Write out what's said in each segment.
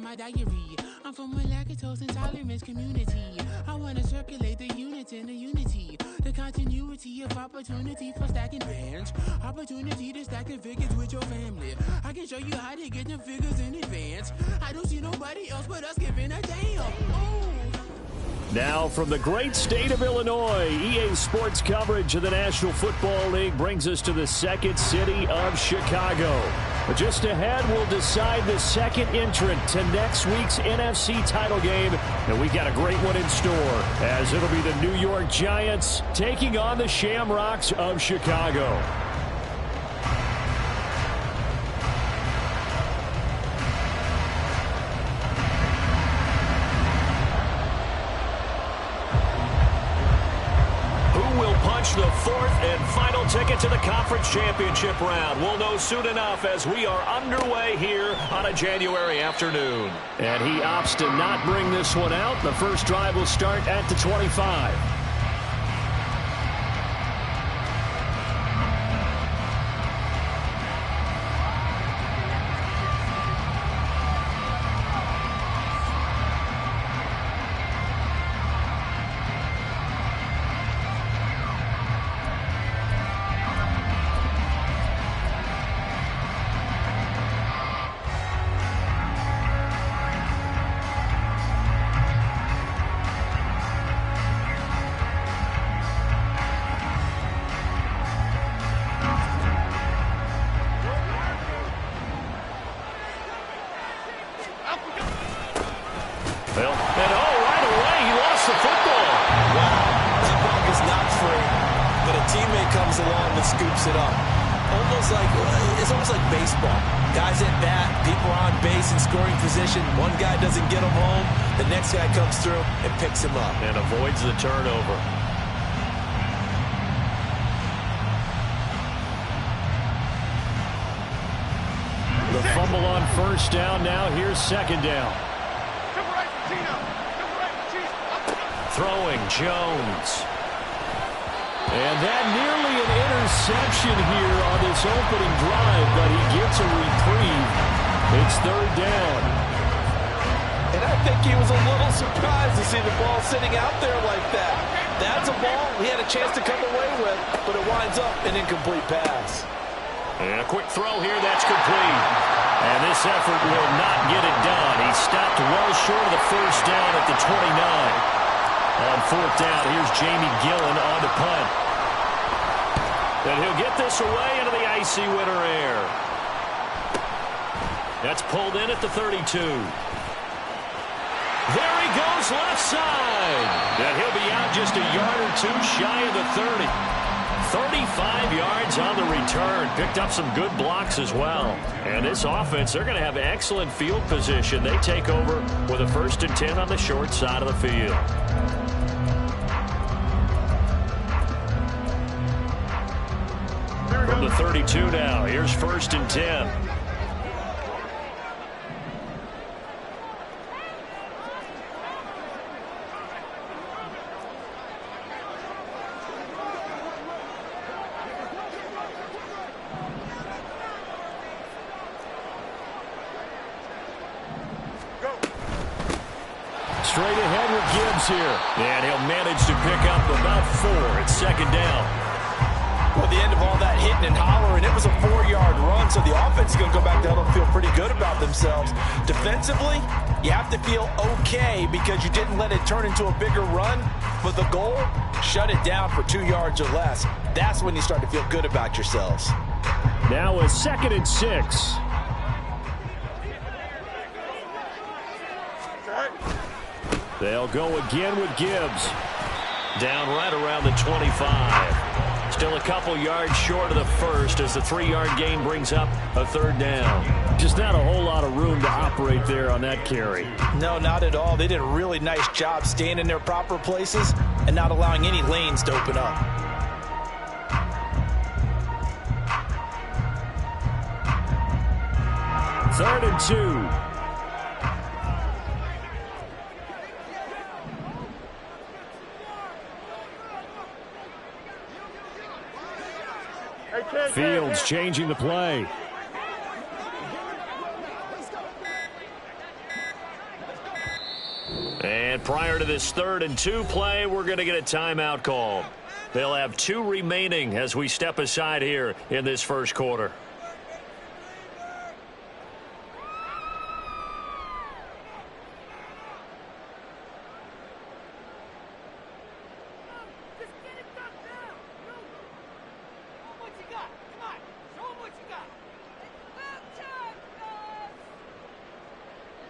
my diary. I'm from a lactose intolerance community. I wanna circulate the units in the unity. The continuity of opportunity for stacking bands. Opportunity to stack the figures with your family. I can show you how to get the figures in advance. I don't see nobody else but us giving a damn. Ooh. Now from the great state of Illinois, EA Sports coverage of the National Football League brings us to the second city of Chicago. But just ahead, we'll decide the second entrant to next week's NFC title game. And we got a great one in store, as it'll be the New York Giants taking on the Shamrocks of Chicago. The fourth and final ticket to the conference championship round. We'll know soon enough as we are underway here on a January afternoon. And he opts to not bring this one out. The first drive will start at the 25. Scoops it up. It's almost like baseball. Guys at bat, people are on base in scoring position. One guy doesn't get him home. The next guy comes through and picks him up. And avoids the turnover. The fumble on first down. Now here's second down. Throwing Jones. And that nearly an interception here on this opening drive, but he gets a reprieve. It's third down. And I think he was a little surprised to see the ball sitting out there like that. That's a ball he had a chance to come away with, but it winds up an incomplete pass. And a quick throw here, that's complete. And this effort will not get it done. He stopped well short of the first down at the 29. On fourth down, here's Jamie Gillen on to punt. And he'll get this away into the icy winter air. That's pulled in at the 32. There he goes left side. And he'll be out just a yard or two shy of the 30. 35 yards on the return. Picked up some good blocks as well. And this offense, they're going to have excellent field position. They take over with a 1st and 10 on the short side of the field. From the 32 now, here's 1st and 10. Straight ahead with Gibbs here. And he'll manage to pick up about 4 at second down. Well, the end of all that hitting and hollering, it was a 4-yard run, so the offense is going to go back down and feel pretty good about themselves. Defensively, you have to feel okay because you didn't let it turn into a bigger run. But the goal, shut it down for 2 yards or less. That's when you start to feel good about yourselves. Now a 2nd and 6. They'll go again with Gibbs. Down right around the 25. Still a couple yards short of the first as the 3-yard gain brings up a 3rd down. Just not a whole lot of room to operate there on that carry. No, not at all. They did a really nice job staying in their proper places and not allowing any lanes to open up. Third and 2. Fields changing the play. And prior to this 3rd and 2 play, we're going to get a timeout call. They'll have 2 remaining as we step aside here in this first quarter.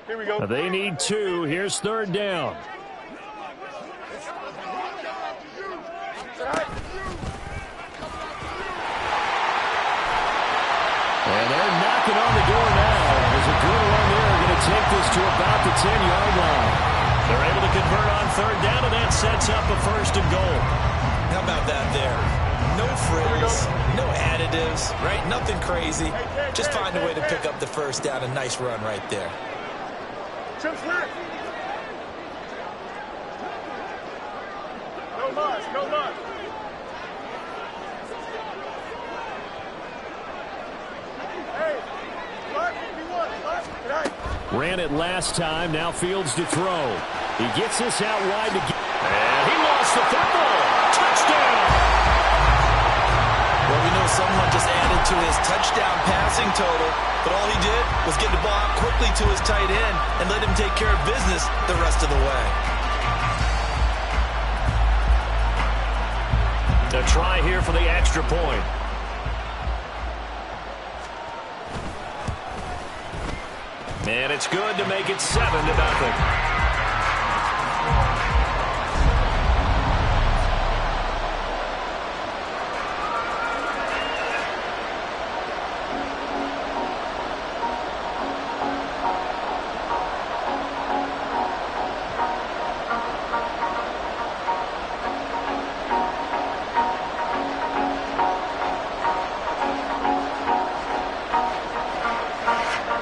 Here we go. They need 2. Here's 3rd down. And they're knocking on the door now. There's a good run there. Going to take this to about the 10-yard line. They're able to convert on 3rd down, and that sets up a 1st and goal. How about that there? No frills, no additives, right? Nothing crazy. Just find a way to pick up the 1st down. A nice run right there. No muss, no muss. Ran it last time. Now Fields to throw. He gets this out wide to get. And he lost the football. Touchdown. Well, we know someone just added to his touchdown passing total, but all he did was get the ball out quickly to his tight end and let him take care of business the rest of the way. A try here for the extra point. And it's good to make it 7-0.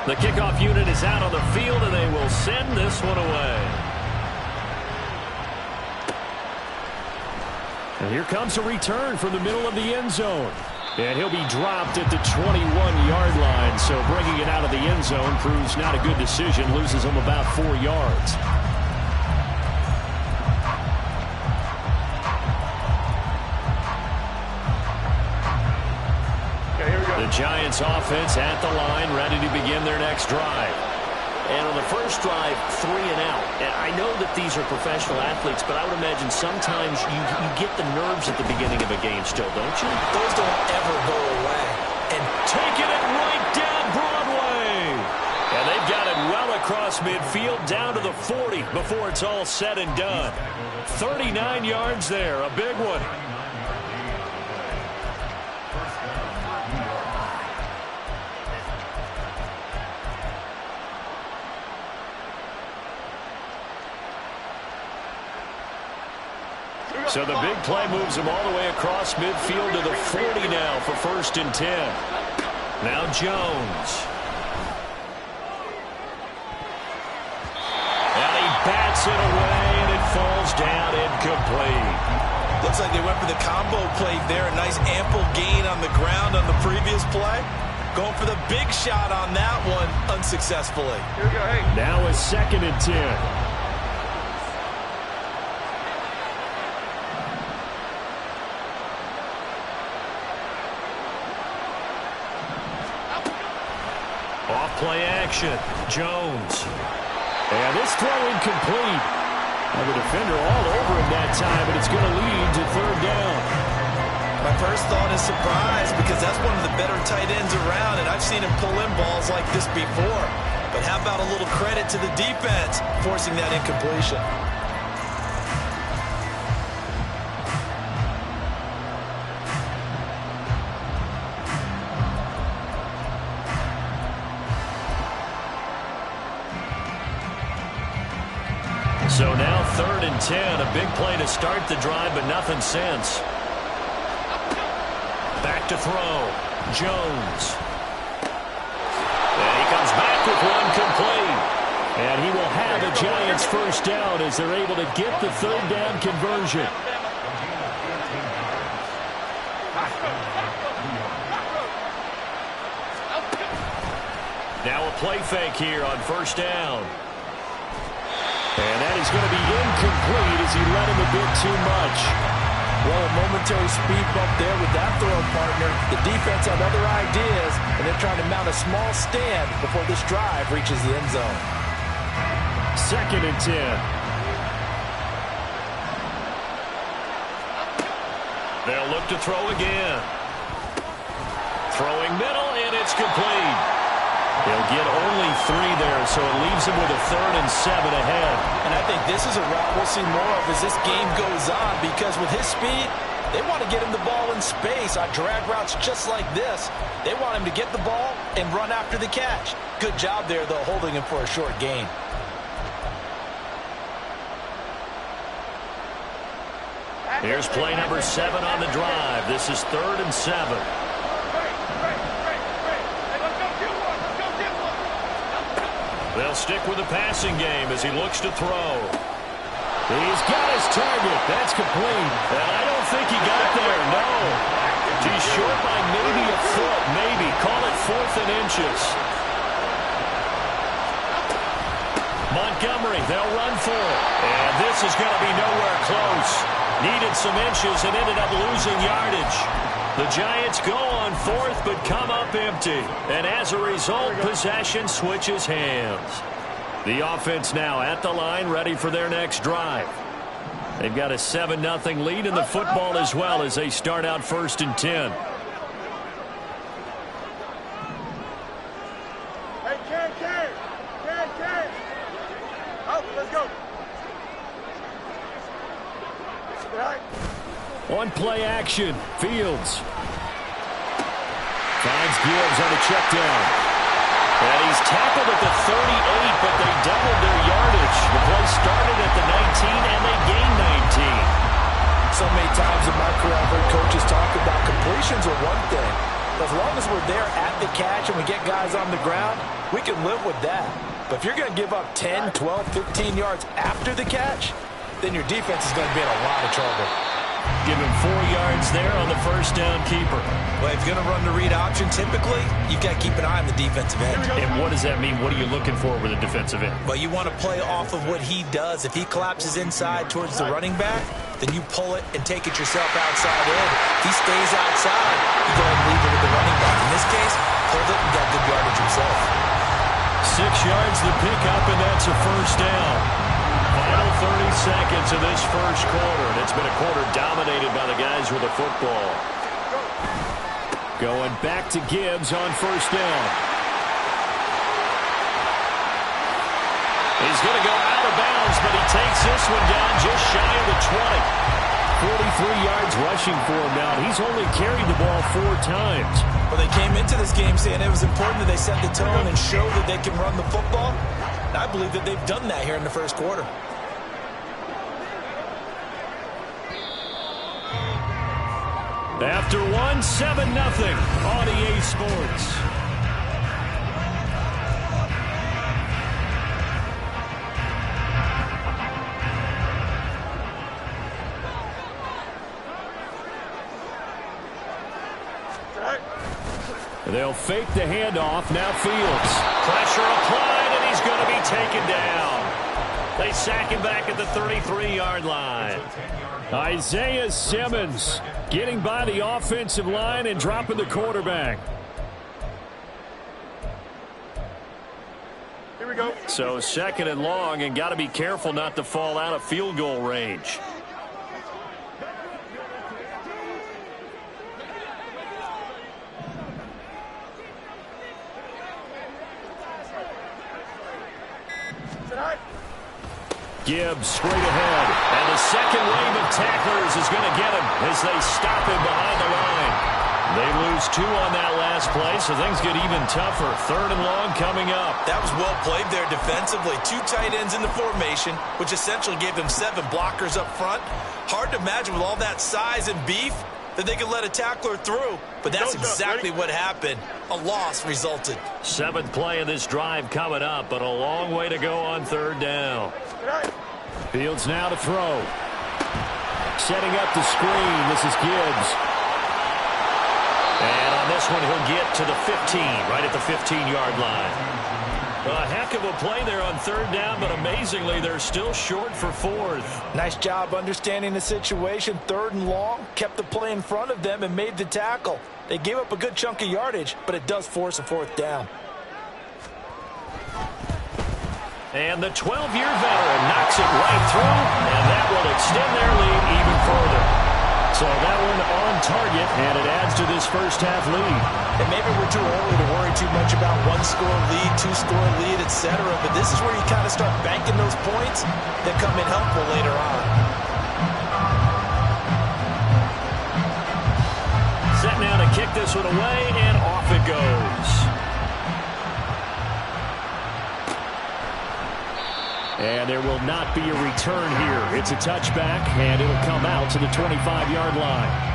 The kickoff unit is out on the field, and they will send this one away. And here comes a return from the middle of the end zone. And he'll be dropped at the 21-yard line, so bringing it out of the end zone proves not a good decision, loses him about 4 yards. The Giants offense at the line, ready to begin their next drive. And on the first drive, 3 and out. And I know that these are professional athletes, but I would imagine sometimes you get the nerves at the beginning of a game still, don't you? Those don't ever go away. And taking it right down Broadway. And they've got it well across midfield down to the 40 before it's all said and done. 39 yards there, a big one. So the big play moves him all the way across midfield to the 40 now for 1st and 10. Now Jones. And he bats it away, and it falls down incomplete. Looks like they went for the combo play there. A nice ample gain on the ground on the previous play. Going for the big shot on that one unsuccessfully. Here we go, hey. Now a 2nd and 10. Play action. Jones. And this throw incomplete. And the defender all over him that time, but it's going to lead to 3rd down. My first thought is surprise, because that's one of the better tight ends around, and I've seen him pull in balls like this before. But how about a little credit to the defense forcing that incompletion? So now 3rd and 10, a big play to start the drive, but nothing since. Back to throw, Jones. And he comes back with one complete. And he will have the Giants 1st down as they're able to get the 3rd down conversion. Now a play fake here on 1st down. And that is going to be incomplete as he led him a bit too much. Well, a momentary speed bump there with that throw partner. The defense had other ideas, and they're trying to mount a small stand before this drive reaches the end zone. 2nd and 10. They'll look to throw again. Throwing middle, and it's complete. He'll get only 3 there, so it leaves him with a 3rd and 7 ahead. And I think this is a route we'll see more of as this game goes on, because with his speed, they want to get him the ball in space on drag routes just like this. They want him to get the ball and run after the catch. Good job there, though, holding him for a short gain. Here's play number 7 on the drive. This is 3rd and 7. They'll stick with the passing game as he looks to throw. He's got his target. That's complete. And I don't think he got there, no. He's short by maybe a foot, maybe. Call it 4th and inches. Montgomery, they'll run for it. And this is going to be nowhere close. Needed some inches and ended up losing yardage. The Giants go on 4th but come up empty. And as a result, possession switches hands. The offense now at the line, ready for their next drive. They've got a 7-0 lead in the football as well as they start out 1st and 10. Hey, Ken. Out, let's go. All right. On play action, Fields. Finds Gibbs on a check down. And he's tackled at the 38, but they doubled their yardage. The play started at the 19, and they gained 19. So many times in my career I've heard coaches talk about completions are one thing. But as long as we're there at the catch and we get guys on the ground, we can live with that. But if you're going to give up 10, 12, 15 yards after the catch, then your defense is going to be in a lot of trouble. Give him 4 yards there on the first down keeper. Well, if you're going to run the read option, typically, you've got to keep an eye on the defensive end. And what does that mean? What are you looking for with a defensive end? Well, you want to play off of what he does. If he collapses inside towards the running back, then you pull it and take it yourself outside in. If he stays outside, you go ahead and leave it with the running back. In this case, hold it and got good yardage himself. 6 yards the pickup, and that's a first down. Final 30 seconds of this first quarter, and it's been a quarter dominated by the guys with the football. Going back to Gibbs on first down. He's going to go out of bounds, but he takes this one down just shy of the 20. 43 yards rushing for him now. He's only carried the ball 4 times. Well, they came into this game saying it was important that they set the tone and show that they can run the football. And I believe that they've done that here in the first quarter. After 7-0 on EA Sports. They'll fake the handoff. Now Fields. Pressure applied, and he's going to be taken down. They sack him back at the 33-yard line. Isaiah Simmons getting by the offensive line and dropping the quarterback. Here we go. So 2nd and long, and got to be careful not to fall out of field goal range. Gibbs straight ahead. And the second wave of tacklers is going to get him as they stop him behind the line. They lose 2 on that last play, so things get even tougher. 3rd and long coming up. That was well played there defensively. 2 tight ends in the formation, which essentially gave them 7 blockers up front. Hard to imagine with all that size and beef that they could let a tackler through. But that's exactly what happened. A loss resulted. 7th play of this drive coming up, but a long way to go on 3rd down. Fields now to throw. Setting up the screen. This is Gibbs. And on this one, he'll get to the 15, right at the 15-yard line. A heck of a play there on third down, but amazingly, they're still short for fourth. Nice job understanding the situation. Third and long, kept the play in front of them and made the tackle. They gave up a good chunk of yardage, but it does force a fourth down. And the 12-year veteran knocks it right through, and that will extend their lead even further. So that one on target, and it adds to this first-half lead. And maybe we're too early to worry too much about one-score lead, two-score lead, etc. But this is where you kind of start banking those points that come in helpful later on. Set now to kick this one away, and off it goes. And there will not be a return here. It's a touchback, and it'll come out to the 25-yard line.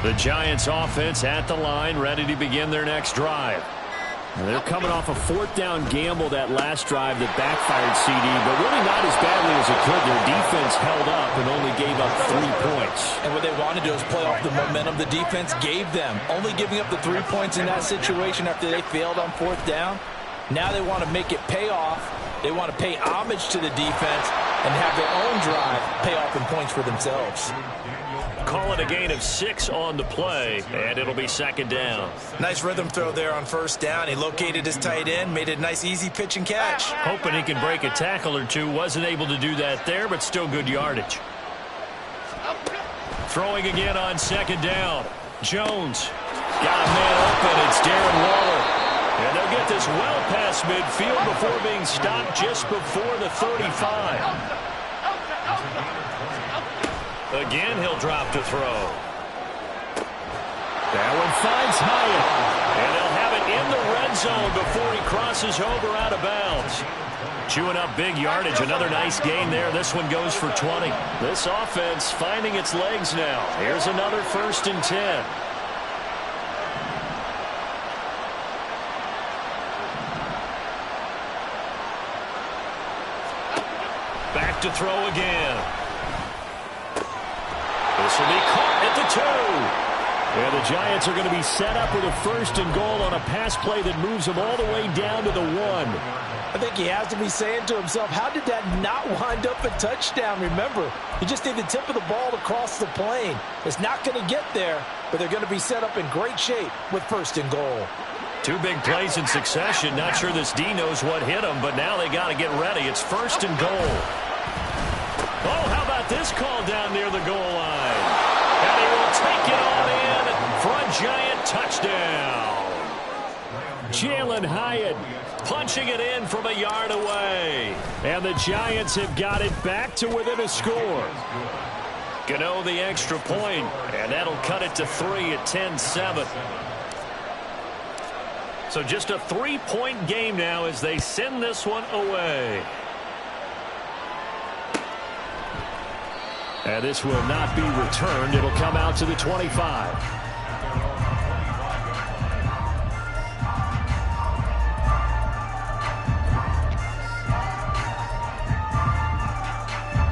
The Giants offense at the line, ready to begin their next drive. They're coming off a fourth down gamble that last drive that backfired CD, but really not as badly as it could. Their defense held up and only gave up 3 points. And what they wanted to do is play off the momentum the defense gave them. Only giving up the 3 points in that situation after they failed on fourth down. Now they want to make it pay off. They want to pay homage to the defense and have their own drive pay off in points for themselves. Call it a gain of 6 on the play, and it'll be second down. Nice rhythm throw there on first down. He located his tight end, made it a nice easy pitch and catch. Hoping he can break a tackle or two. Wasn't able to do that there, but still good yardage. Throwing again on second down. Jones got a man open. It's Darren Waller. And they'll get this well past midfield before being stopped just before the 35. Again, he'll drop to throw. That one finds Hyatt. And they'll have it in the red zone before he crosses over out of bounds. Chewing up big yardage. Another nice gain there. This one goes for 20. This offense finding its legs now. Here's another 1st and 10. Back to throw again. This will be caught at the 2. And the Giants are going to be set up with a 1st and goal on a pass play that moves them all the way down to the 1. I think he has to be saying to himself, how did that not wind up a touchdown? Remember, you just need the tip of the ball to cross the plane. It's not going to get there, but they're going to be set up in great shape with 1st and goal. 2 big plays in succession. Not sure this D knows what hit him, but now they got to get ready. It's 1st and goal. Oh, how about this call down near the goal line? And he will take it on in for a Giant touchdown. Jalen Hyatt punching it in from a yard away. And the Giants have got it back to within a score. Gano the extra point, and that'll cut it to 3 at 10-7. So just a 3-point game now as they send this one away. And this will not be returned. It'll come out to the 25.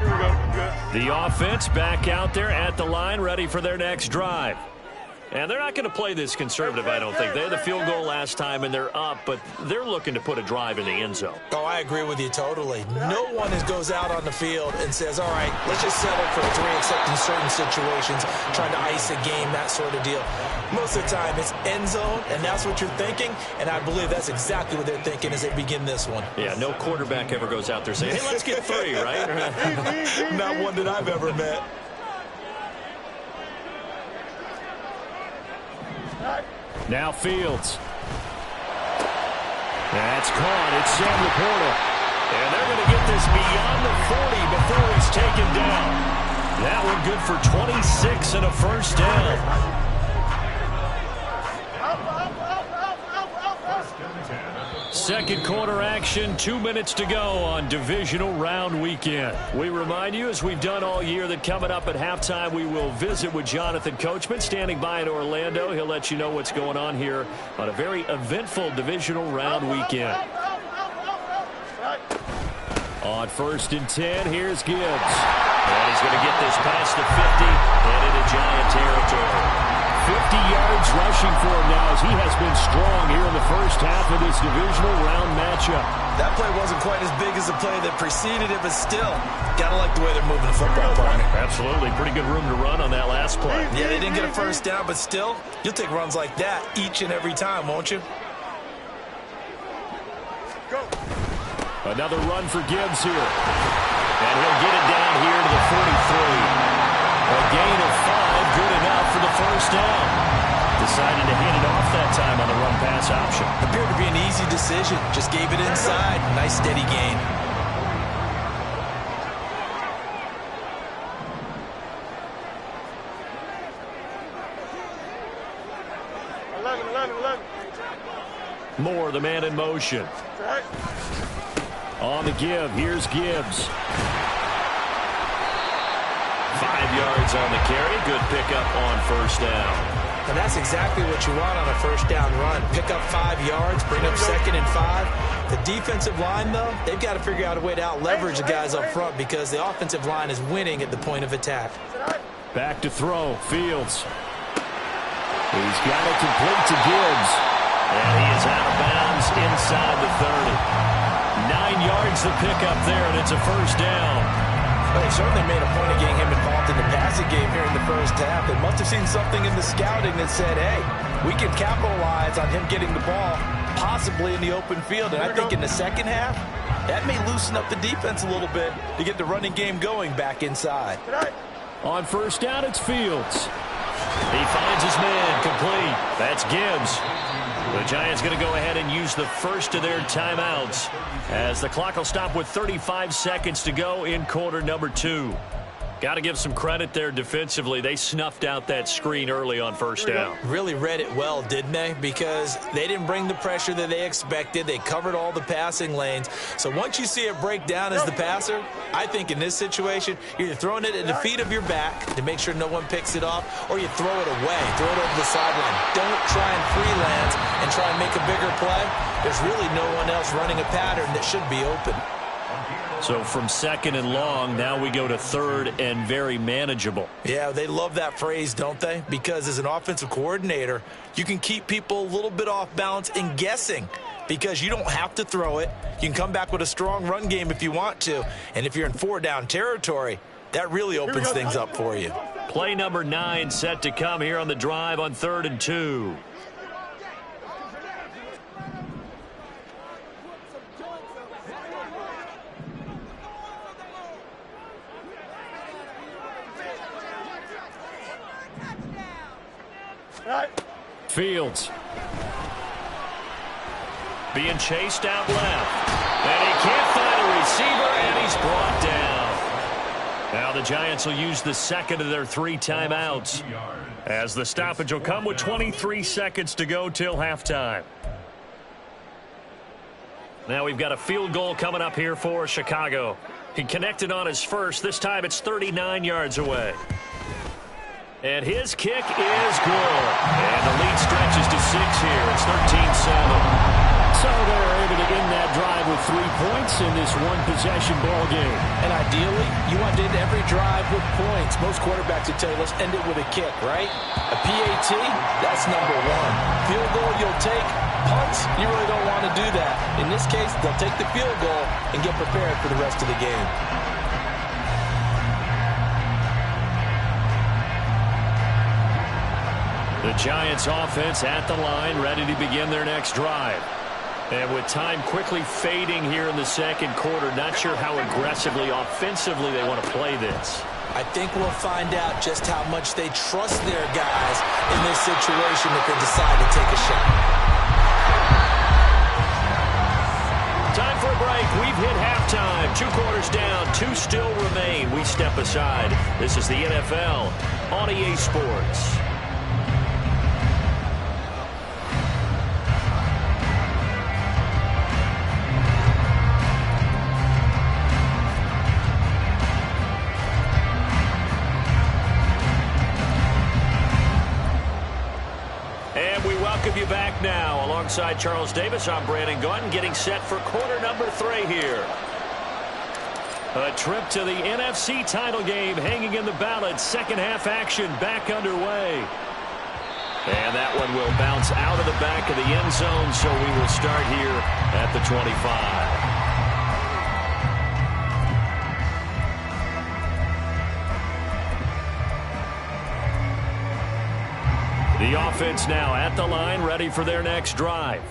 Here we go. The offense back out there at the line, ready for their next drive. And they're not going to play this conservative, I don't think. They had the field goal last time, and they're up, but they're looking to put a drive in the end zone. Oh, I agree with you totally. No one goes out on the field and says, all right, let's just settle for 3, except in certain situations, trying to ice a game, that sort of deal. Most of the time, it's end zone, and that's what you're thinking, and I believe that's exactly what they're thinking as they begin this one. Yeah, no quarterback ever goes out there saying, hey, let's get 3, right? Not one that I've ever met. Now Fields. That's caught. It's Sam Laporta. And they're going to get this beyond the 40 before he's taken down. That one good for 26 and a first down. Second quarter action, 2 minutes to go on divisional round weekend. We remind you, as we've done all year, that coming up at halftime, we will visit with Jonathan Coachman, standing by in Orlando. He'll let you know what's going on here on a very eventful divisional round weekend. On 1st and 10, here's Gibbs. And he's going to get this past the 50 and into Giant territory. 50 yards rushing for him now as he has been strong here in the first half of this divisional round matchup. That play wasn't quite as big as the play that preceded it, but still, got to like the way they're moving the football, partner. Absolutely. Pretty good room to run on that last play. Yeah, they didn't get a first down, but still, you'll take runs like that each and every time, won't you? Go. Another run for Gibbs here. And he'll get it down here to the 43. A gain of 5, good enough for the first down. Decided to hand it off that time on the run-pass option. Appeared to be an easy decision. Just gave it inside. Nice, steady gain. Moore, the man in motion. On the give, here's Gibbs. 5 yards on the carry. Good pickup on first down. And that's exactly what you want on a first down run. Pick up 5 yards, bring up 2nd and 5. The defensive line, though, they've got to figure out a way to out-leverage the guys up front because the offensive line is winning at the point of attack. Back to throw, Fields. He's got it complete to Gibbs. And he is out of bounds inside the 30. 9 yards to pick up there, and it's a first down. Well, they certainly made a point of getting him involved in the passing game here in the first half. They must have seen something in the scouting that said, hey, we can capitalize on him getting the ball, possibly in the open field. And I think in the second half, that may loosen up the defense a little bit to get the running game going back inside. On first down, it's Fields. He finds his man complete. That's Gibbs. The Giants going to go ahead and use the first of their timeouts as the clock will stop with 35 seconds to go in quarter number 2. Got to give some credit there defensively. They snuffed out that screen early on first down. Really read it well, didn't they? Because they didn't bring the pressure that they expected. They covered all the passing lanes. So once you see it break down as the passer, I think in this situation, you're either throwing it at the feet of your back to make sure no one picks it off, or you throw it away, throw it over the sideline. Don't try and freelance and try and make a bigger play. There's really no one else running a pattern that should be open. So from 2nd and long, now we go to 3rd and very manageable. Yeah, they love that phrase, don't they? Because as an offensive coordinator, you can keep people a little bit off balance and guessing because you don't have to throw it. You can come back with a strong run game if you want to. And if you're in 4-down territory, that really opens things up for you. Play number 9 set to come here on the drive on 3rd and 2. Fields. Being chased out left. And he can't find a receiver, and he's brought down. Now the Giants will use the second of their 3 timeouts as the stoppage will come with 23 seconds to go till halftime. Now we've got a field goal coming up here for Chicago. He connected on his first. This time it's 39 yards away. And his kick is good. And the lead stretches to 6 here. It's 13-7. So they're able to end that drive with 3 points in this one-possession ball game. And ideally, you want to end every drive with points. Most quarterbacks would tell you, let's end it with a kick, right? A PAT, that's number 1. Field goal you'll take. Punts, you really don't want to do that. In this case, they'll take the field goal and get prepared for the rest of the game. The Giants offense at the line, ready to begin their next drive. And with time quickly fading here in the second quarter, not sure how aggressively, offensively they want to play this. I think we'll find out just how much they trust their guys in this situation if they decide to take a shot. Time for a break. We've we've hit halftime. 2 quarters down, 2 still remain. We step aside. This is the NFL on EA Sports. And we welcome you back now. Alongside Charles Davis, I'm Brandon Gaudin, getting set for quarter number 3 here. A trip to the NFC title game hanging in the balance. Second half action back underway. And that one will bounce out of the back of the end zone, so we will start here at the 25. The offense now at the line, ready for their next drive.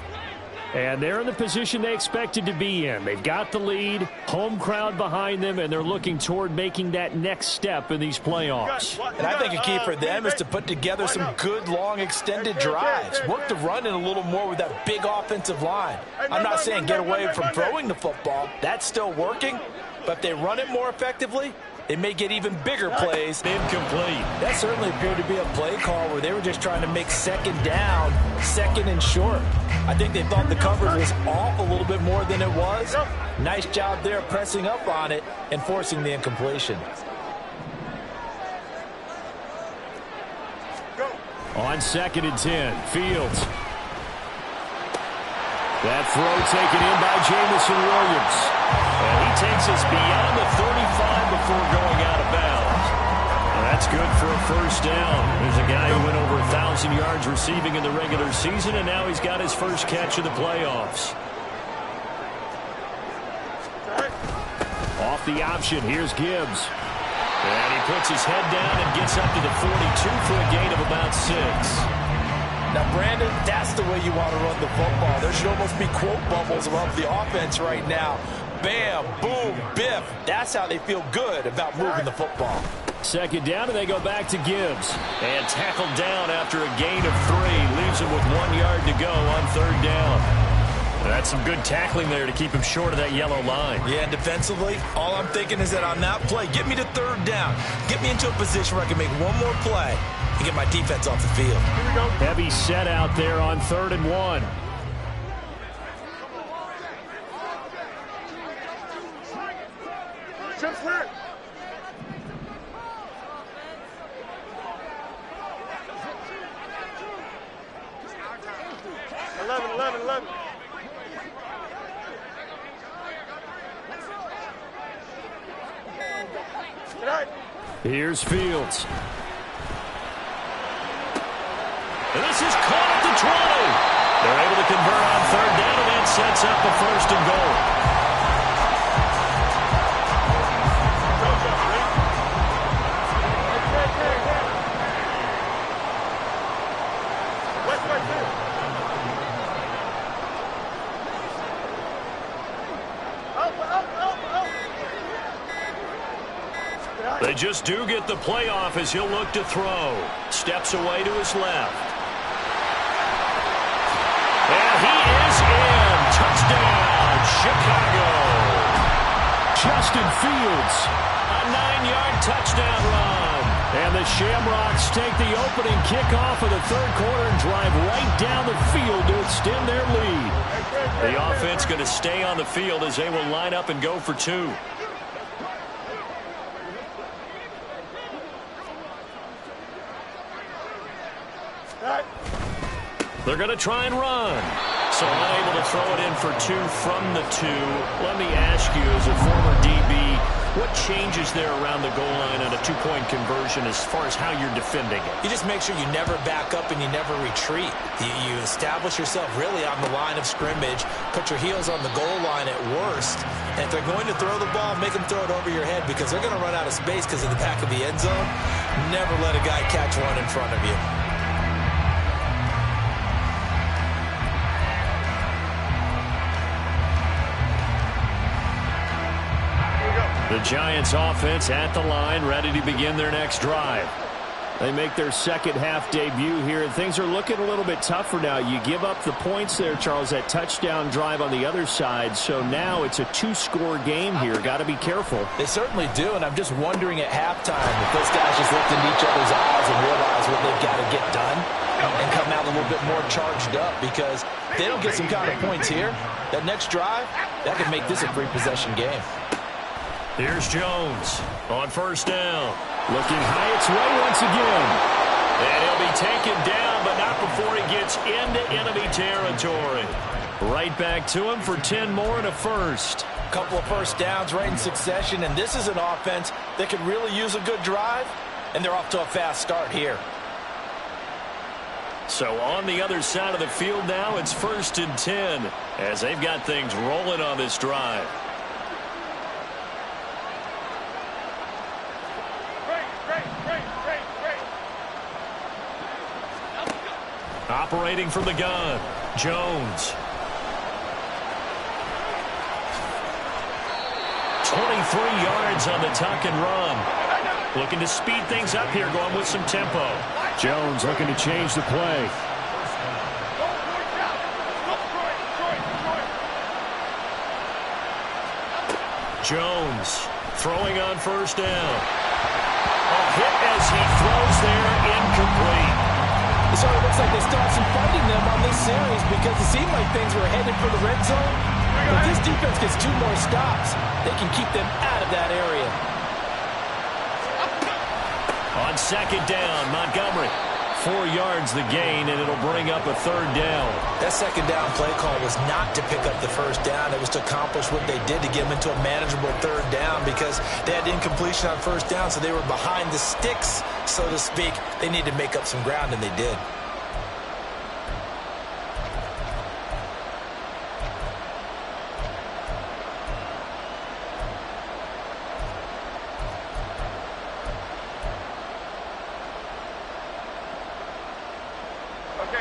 And they're in the position they expected to be in. They've got the lead, home crowd behind them, and they're looking toward making that next step in these playoffs. And I think a key for them is to put together some good, long, extended drives. Work the run in a little more with that big offensive line. I'm not saying get away from throwing the football. That's still working. But if they run it more effectively, they may get even bigger plays. Incomplete. That certainly appeared to be a play call where they were just trying to make second down, second and short. I think they thought the coverage was off a little bit more than it was. Nice job there pressing up on it and forcing the incompletion. On 2nd and 10, Fields. That throw taken in by Jamison Williams. And he takes us beyond the 35 before going out of bounds. And that's good for a first down. There's a guy who went over 1,000 yards receiving in the regular season, and now he's got his first catch of the playoffs. Off the option, here's Gibbs. And he puts his head down and gets up to the 42 for a gain of about 6. Now, Brandon, that's the way you want to run the football. There should almost be quote bubbles above the offense right now. Bam, boom, biff. That's how they feel good about moving the football. 2nd down, and they go back to Gibbs. And tackled down after a gain of 3. Leaves him with 1 yard to go on 3rd down. That's some good tackling there to keep him short of that yellow line. Yeah, and defensively, all I'm thinking is that on that play, get me to 3rd down. Get me into a position where I can make one more play and get my defense off the field. Here we go. Heavy set out there on 3rd and 1. Chip clear. 11. Here's Fields. And this is caught at the 20. They're able to convert on 3rd down, and that sets up a 1st and goal. They just do get the playoff as he'll look to throw. Steps away to his left. And he is in. Touchdown, Chicago. Justin Fields. A 9-yard touchdown run. And the Shamrocks take the opening kickoff of the 3rd quarter and drive right down the field to extend their lead. The offense going to stay on the field as they will line up and go for 2. They're going to try and run. So unable to throw it in for 2 from the 2. Let me ask you, as a former DB, what changes there around the goal line on a 2-point conversion as far as how you're defending it? You just make sure you never back up and you never retreat. You establish yourself really on the line of scrimmage, put your heels on the goal line at worst. And if they're going to throw the ball, make them throw it over your head because they're going to run out of space because of the back of the end zone. Never let a guy catch one in front of you. The Giants offense at the line, ready to begin their next drive. They make their second half debut here, and things are looking a little bit tougher now. You give up the points there, Charles, that touchdown drive on the other side. So now it's a 2-score game here. Got to be careful. They certainly do, and I'm just wondering at halftime if those guys just looked into each other's eyes and realize what they've got to get done and come out a little bit more charged up, because if they don't get some kind of points here, that next drive, that could make this a free-possession game. Here's Jones on first down. Looking high its way once again. And he'll be taken down, but not before he gets into enemy territory. Right back to him for 10 more and a first. A couple of first downs right in succession, and this is an offense that could really use a good drive, and they're off to a fast start here. So on the other side of the field now, it's 1st and 10 as they've got things rolling on this drive. Operating from the gun, Jones. 23 yards on the tuck and run. Looking to speed things up here, going with some tempo. Jones looking to change the play. Jones throwing on first down. A hit as he throws there, incomplete. So it looks like they still have some fighting them on this series, because it seemed like things were headed for the red zone. But this defense gets 2 more stops, they can keep them out of that area. On second down, Montgomery. 4 yards the gain, and it'll bring up a 3rd down. That second down play call was not to pick up the first down. It was to accomplish what they did to get them into a manageable 3rd down, because they had incompletion on first down, so they were behind the sticks, so to speak. They needed to make up some ground, and they did.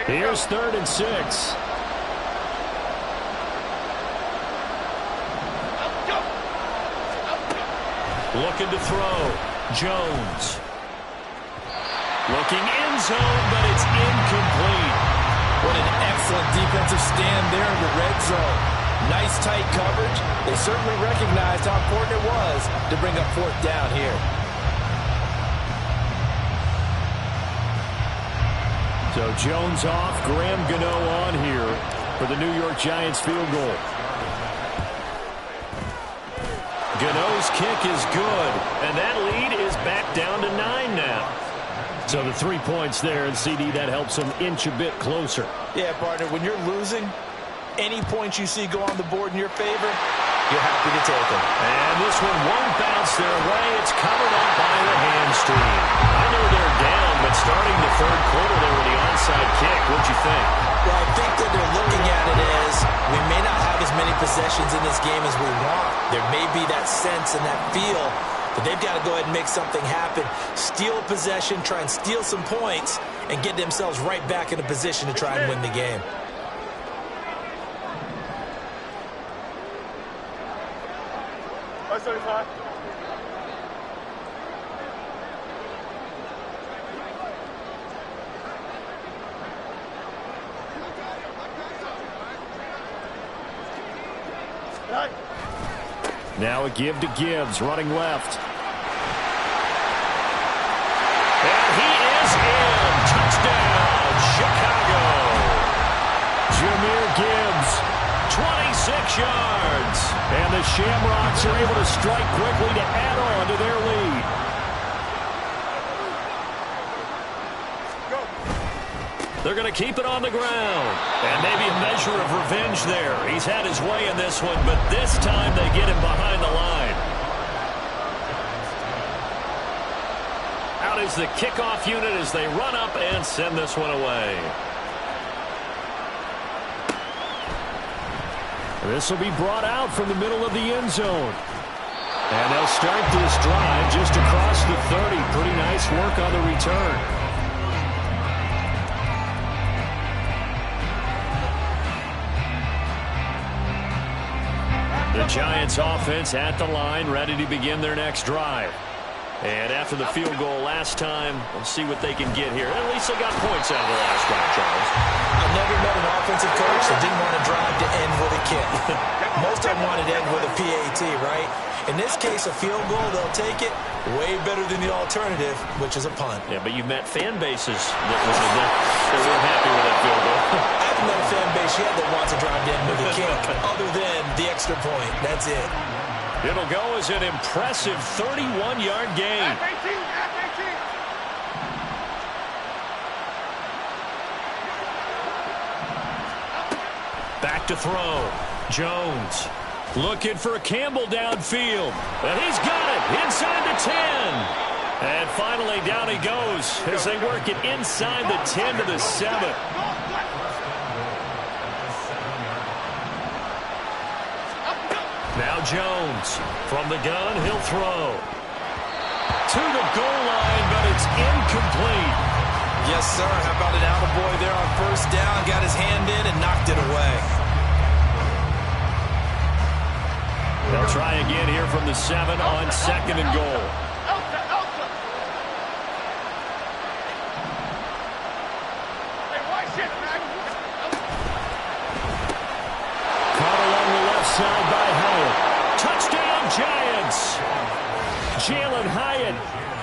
Here's 3rd and 6. Looking to throw. Jones. Looking end zone, but it's incomplete. What an excellent defensive stand there in the red zone. Nice tight coverage. They certainly recognized how important it was to bring up 4th down here. So Jones off, Graham Gano on here for the New York Giants field goal. Gano's kick is good, and that lead is back down to 9 now. So the 3 points there, and CD, that helps them inch a bit closer. Yeah, partner, when you're losing, any points you see go on the board in your favor, you're happy to take them. And this one won't bounce their way. It's covered up by the hamstring. I know they're down, but starting the 3rd quarter there with the onside kick, what'd you think? Well, I think that they're looking at it as we may not have as many possessions in this game as we want. There may be that sense and that feel, but they've got to go ahead and make something happen. Steal a possession, try and steal some points, and get themselves right back in a position to try and win the game. Now a give to Gibbs, running left. And he is in. Touchdown, Chicago. Jahmyr Gibbs, 26 yards. and the Shamrocks are able to strike quickly to add on to their lead. They're going to keep it on the ground. And maybe a measure of revenge there. He's had his way in this one, but this time they get him behind the line. Out is the kickoff unit as they run up and send this one away. This will be brought out from the middle of the end zone. And they'll start this drive just across the 30. Pretty nice work on the return. The Giants offense at the line, ready to begin their next drive. And after the field goal last time, we'll see what they can get here. At least they got points out of the last drive, Charles. I've never met an offensive coach that didn't want to drive to end with a kick. Most of them wanted to end with a PAT, right? In this case, a field goal, they'll take it. Way better than the alternative, which is a punt. Yeah, but you've met fan bases that weren't happy with that field goal. I haven't met a fan base yet that wants to drive to end with a kick, other than the extra point. That's it. It'll go as an impressive 31-yard gain. Back to throw. Jones looking for Campbell downfield. And he's got it inside the 10. And finally down he goes as they work it inside the 10 to the 7. Now Jones from the gun, he'll throw to the goal line, but it's incomplete. Yes, sir. How about an attaboy there on first down? Got his hand in and knocked it away. They'll try again here from the 7 on 2nd and goal. Caught along the left side by Hyatt. Touchdown, Giants! Jalen Hyatt,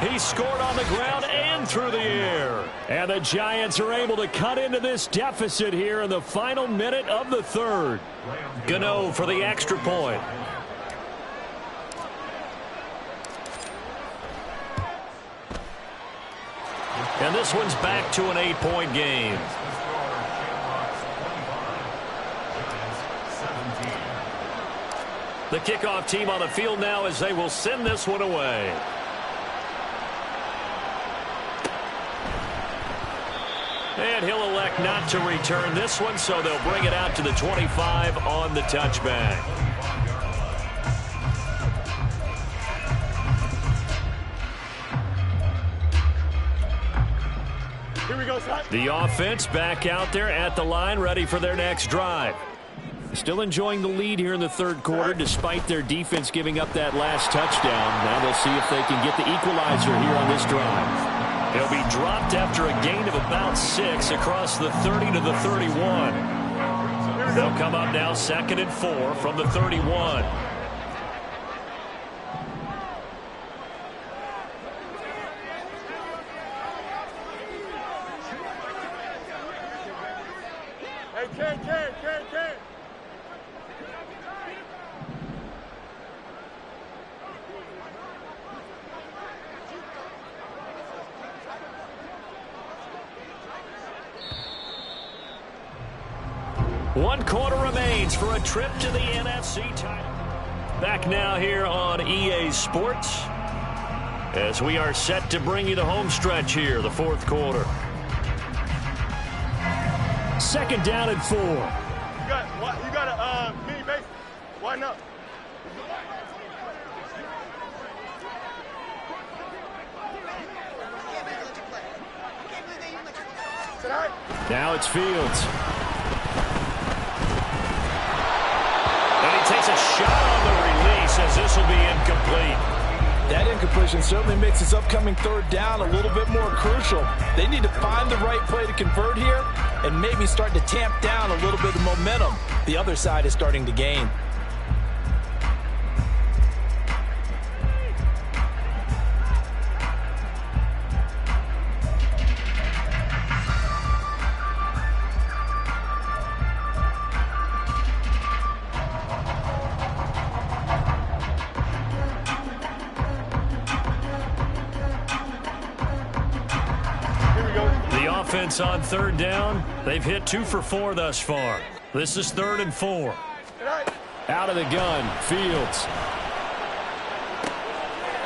he scored on the ground and through the air. And the Giants are able to cut into this deficit here in the final minute of the 3rd. Gano for the extra point. And this one's back to an 8-point game. The kickoff team on the field now as they will send this one away. And he'll elect not to return this one, so they'll bring it out to the 25 on the touchback. Here we go, son. The offense back out there at the line, ready for their next drive. Still enjoying the lead here in the 3rd quarter, despite their defense giving up that last touchdown. Now they'll see if they can get the equalizer here on this drive. He'll be dropped after a gain of about 6 across the 30 to the 31. They'll come up now 2nd and 4 from the 31. Hey, Ken. One quarter remains for a trip to the NFC title. Back now here on EA Sports as we are set to bring you the home stretch here, the 4th quarter. 2nd down and 4. You got a mini base. Why not? Now it's Fields. And he takes a shot on the release as this will be incomplete. That incompletion certainly makes this upcoming 3rd down a little bit more crucial. They need to find the right play to convert here and maybe start to tamp down a little bit of momentum the other side is starting to gain. Offense on 3rd down. They've hit 2 for 4 thus far. This is 3rd and 4. Out of the gun, Fields.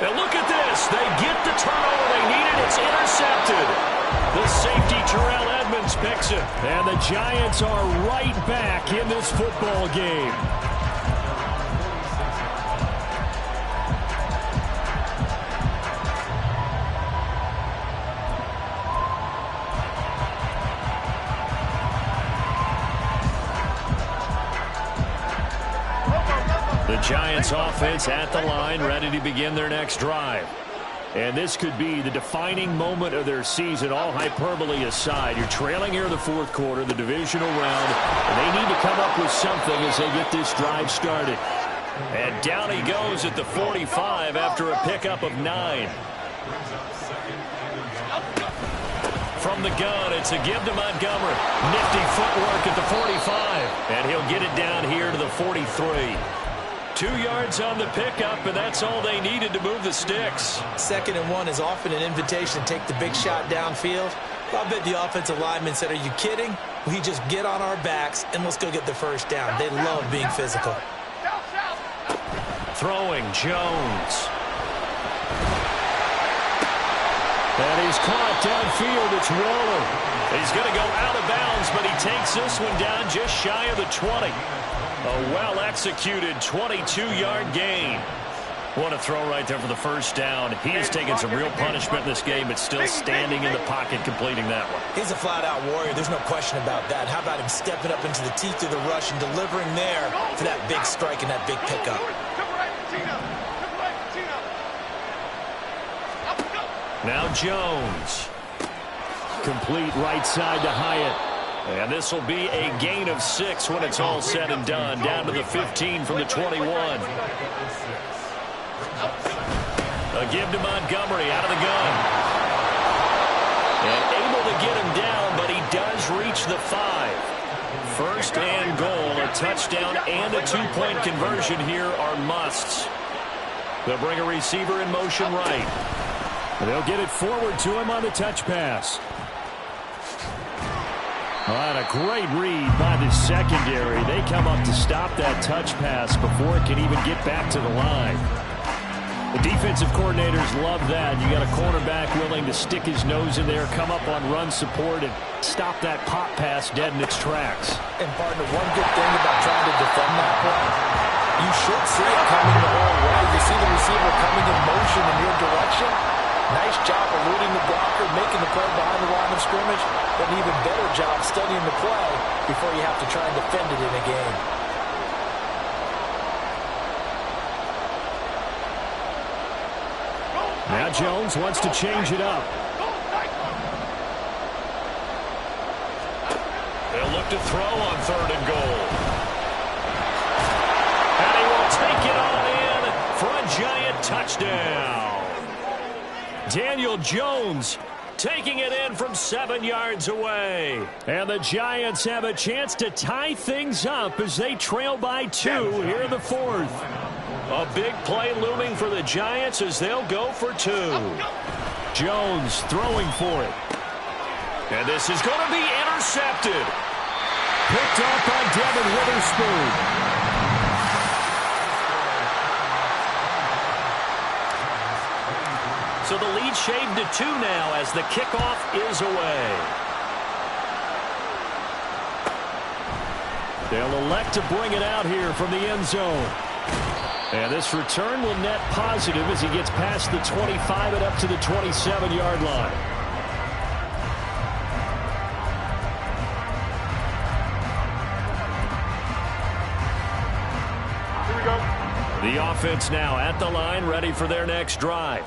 And look at this. They get the turnover they needed. It's intercepted. The safety, Terrell Edmonds, picks it. And the Giants are right back in this football game. The Giants offense at the line, ready to begin their next drive. And this could be the defining moment of their season, all hyperbole aside. You're trailing here in the fourth quarter, the divisional round, and they need to come up with something as they get this drive started. And down he goes at the 45 after a pickup of 9. From the gun, it's a give to Montgomery. Nifty footwork at the 45. And he'll get it down here to the 43. 2 yards on the pickup, and that's all they needed to move the sticks. 2nd and 1 is often an invitation to take the big shot downfield. I bet the offensive lineman said, are you kidding? We just get on our backs and let's go get the first down. They love being physical. Throwing Jones. And he's caught downfield. It's Waller. He's going to go out of bounds, but he takes this one down just shy of the 20. A well-executed 22-yard gain. What a throw right there for the first down. He has taken some real punishment in this game, but still standing in the pocket completing that one. He's a flat-out warrior. There's no question about that. How about him stepping up into the teeth of the rush and delivering there for that big strike and that big pickup? Now Jones. Complete right side to Hyatt. And this will be a gain of 6 when it's all said and done. Down to the 15 from the 21. A give to Montgomery out of the gun. And able to get him down, but he does reach the 5. First and goal, a touchdown and a 2-point conversion here are musts. They'll bring a receiver in motion right. And they'll get it forward to him on the touch pass. All right, a great read by the secondary. They come up to stop that touch pass before it can even get back to the line. The defensive coordinators love that. You got a cornerback willing to stick his nose in there, come up on run support, and stop that pop pass dead in its tracks. And, partner, one good thing about trying to defend that play, you should see it coming the whole way. You see the receiver coming in motion in your direction. Nice job eluding the blocker, making the play behind the line of scrimmage, but an even better job studying the play before you have to try and defend it in a game. Now Jones wants to change it up. They'll look to throw on 3rd and goal. And he will take it all in for a giant touchdown. Daniel Jones taking it in from 7 yards away. And the Giants have a chance to tie things up as they trail by 2 here in the 4th. A big play looming for the Giants as they'll go for 2. Jones throwing for it. And this is going to be intercepted. Picked up by Devin Witherspoon. So the lead shaved to 2 now as the kickoff is away. They'll elect to bring it out here from the end zone. And this return will net positive as he gets past the 25 and up to the 27-yard line. Here we go. The offense now at the line, ready for their next drive.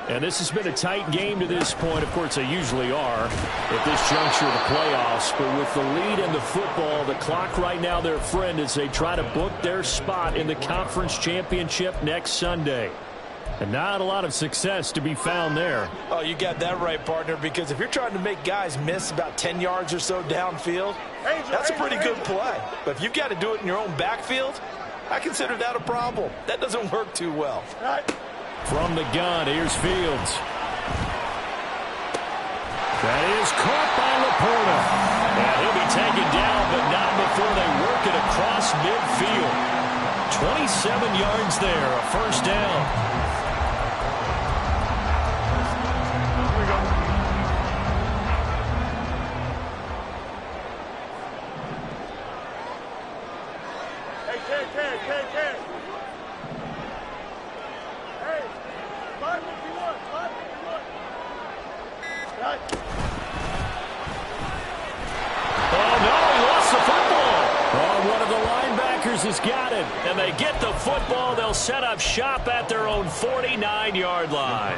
And this has been a tight game to this point. Of course, they usually are at this juncture of the playoffs. But with the lead in the football, the clock right now their friend as they try to book their spot in the conference championship next Sunday. And not a lot of success to be found there. Oh, you got that right, partner, because if you're trying to make guys miss about 10 yards or so downfield, that's a pretty good play. But if you've got to do it in your own backfield, I consider that a problem. That doesn't work too well. From the gun, here's Fields. That is caught by Laporta. And he'll be taken down, but not before they work it across midfield. 27 yards there, a first down. Akers has got it. And they get the football. They'll set up shop at their own 49-yard line.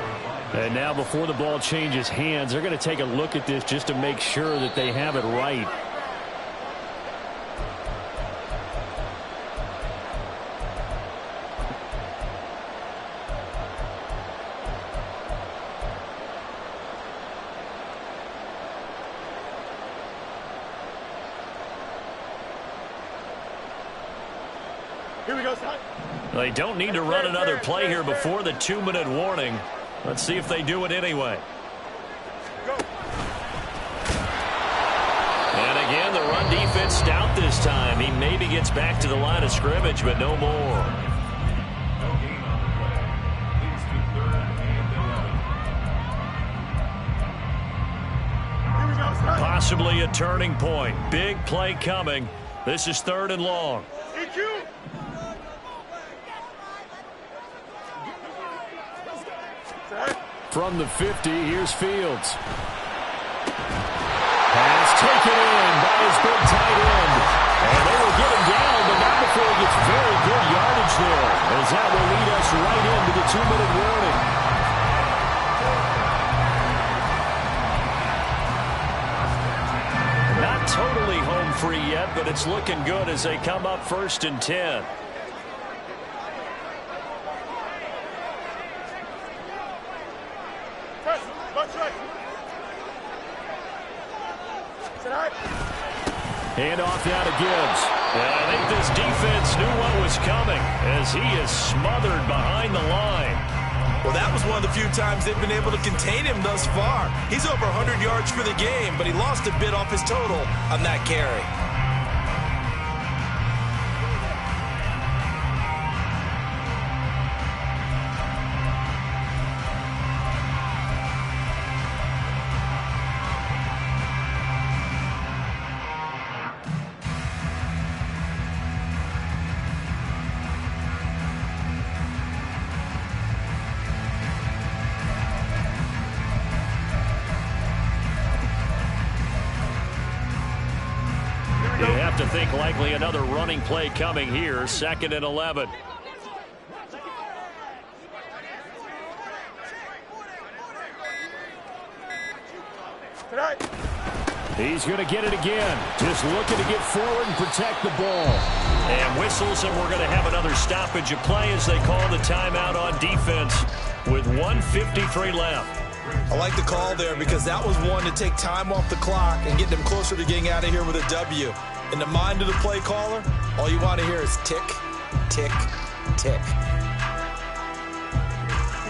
And now before the ball changes hands, they're going to take a look at this just to make sure that they have it right. Here we go, son. They don't need to run another play here before the 2-minute warning. Let's see if they do it anyway. Go. And again, the run defense stout this time. He maybe gets back to the line of scrimmage, but no more. Here we go, son. Possibly a turning point. Big play coming. This is 3rd and long. EQ. From the 50, here's Fields. Pass taken in by his big tight end. And they will get him down, but not before he gets very good yardage there, as that will lead us right into the 2-minute warning. Not totally home free yet, but it's looking good as they come up 1st and 10. Hand off down to Gibbs. And I think this defense knew what was coming as he is smothered behind the line. Well, that was one of the few times they've been able to contain him thus far. He's over 100 yards for the game, but he lost a bit off his total on that carry. To think likely another running play coming here. 2nd and 11. He's going to get it again. Just looking to get forward and protect the ball. And whistles, and we're going to have another stoppage of play as they call the timeout on defense with 1:53 left. I like the call there because that was one to take time off the clock and get them closer to getting out of here with a W. In the mind of the play caller, all you want to hear is tick, tick, tick.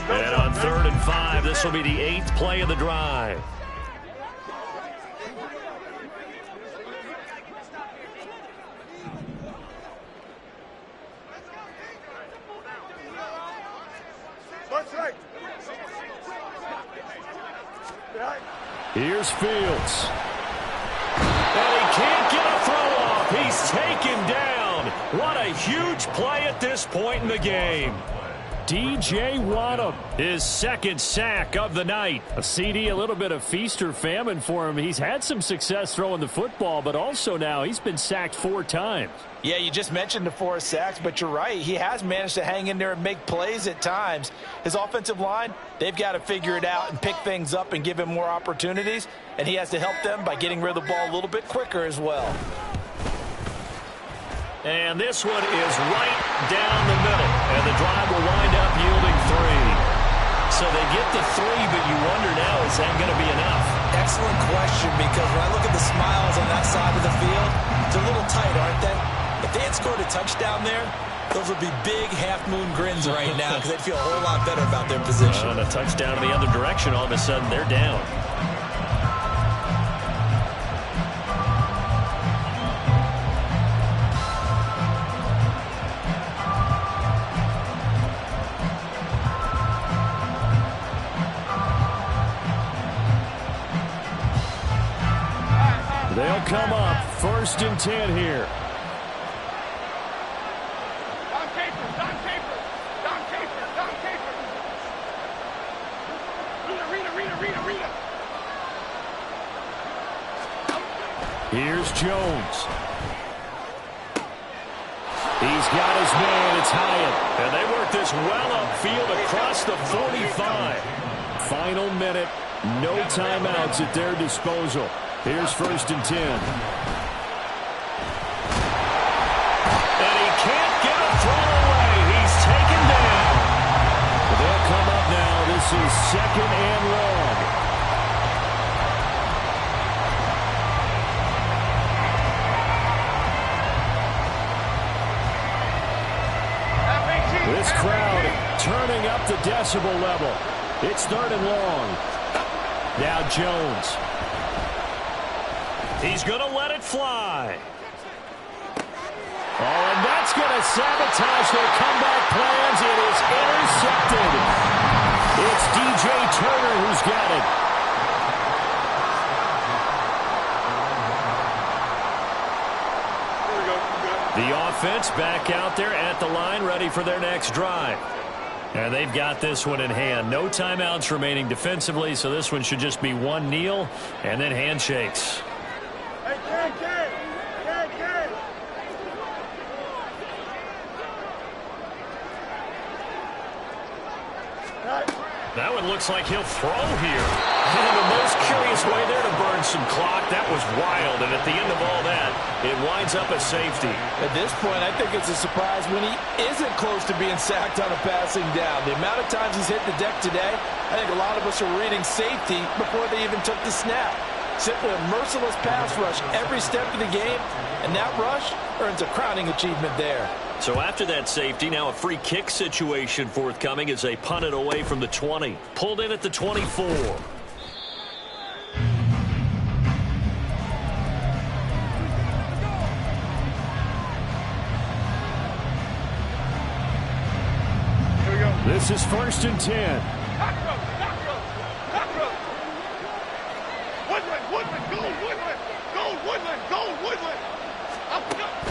And on 3rd and 5, this will be the 8th play of the drive. Here's Fields. And he can't get a throw off. He's taken down. What a huge play at this point in the game. DJ Waddle, his 2nd sack of the night. A CD, a little bit of feast or famine for him. He's had some success throwing the football, but also now he's been sacked 4 times. Yeah, you just mentioned the 4 sacks, but you're right. He has managed to hang in there and make plays at times. His offensive line, they've got to figure it out and pick things up and give him more opportunities, and he has to help them by getting rid of the ball a little bit quicker as well. And this one is right down the middle, and the drive will wind up yielding 3. So they get the 3, but you wonder now, is that going to be enough? Excellent question, because when I look at the smiles on that side of the field, they're a little tight, aren't they? If they had scored a touchdown there, those would be big half-moon grins right now because they'd feel a whole lot better about their position. And a touchdown in the other direction, all of a sudden they're down. They'll come up 1st and 10 here. Here's Jones. He's got his man. It's Hyatt. And they work this well upfield across the 45. Final minute. No timeouts at their disposal. Here's 1st and 10. And he can't get a throw away. He's taken down. They'll come up now. This is 2nd and long. This crowd turning up the decibel level. It's 3rd and long. Now Jones. He's going to let it fly. Oh, and that's going to sabotage their comeback plans. It is intercepted. It's DJ Turner who's got it. The offense back out there at the line, ready for their next drive. And they've got this one in hand. No timeouts remaining defensively, so this one should just be one kneel and then handshakes. Hey, Ken. That one looks like he'll throw here. The most curious way there to burn some clock. That was wild, and at the end of all that, it winds up a safety. At this point, I think it's a surprise when he isn't close to being sacked on a passing down. The amount of times he's hit the deck today, I think a lot of us are reading safety before they even took the snap. Simply a merciless pass rush every step of the game, and that rush earns a crowning achievement there. So after that safety, now a free kick situation forthcoming as they punt it away from the 20. Pulled in at the 24. This is 1st and 10.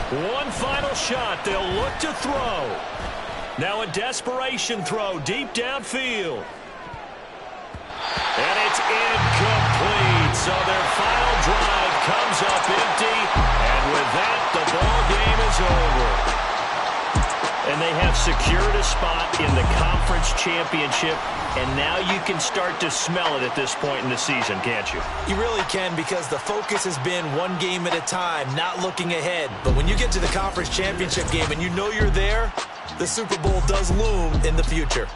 One final shot. They'll look to throw. Now a desperation throw deep downfield. And it's incomplete. So their final drive comes up empty. And with that, the ball game is over. And they have secured a spot in the conference championship. And now you can start to smell it at this point in the season, can't you? You really can, because the focus has been one game at a time, not looking ahead. But when you get to the conference championship game and you know you're there, the Super Bowl does loom in the future.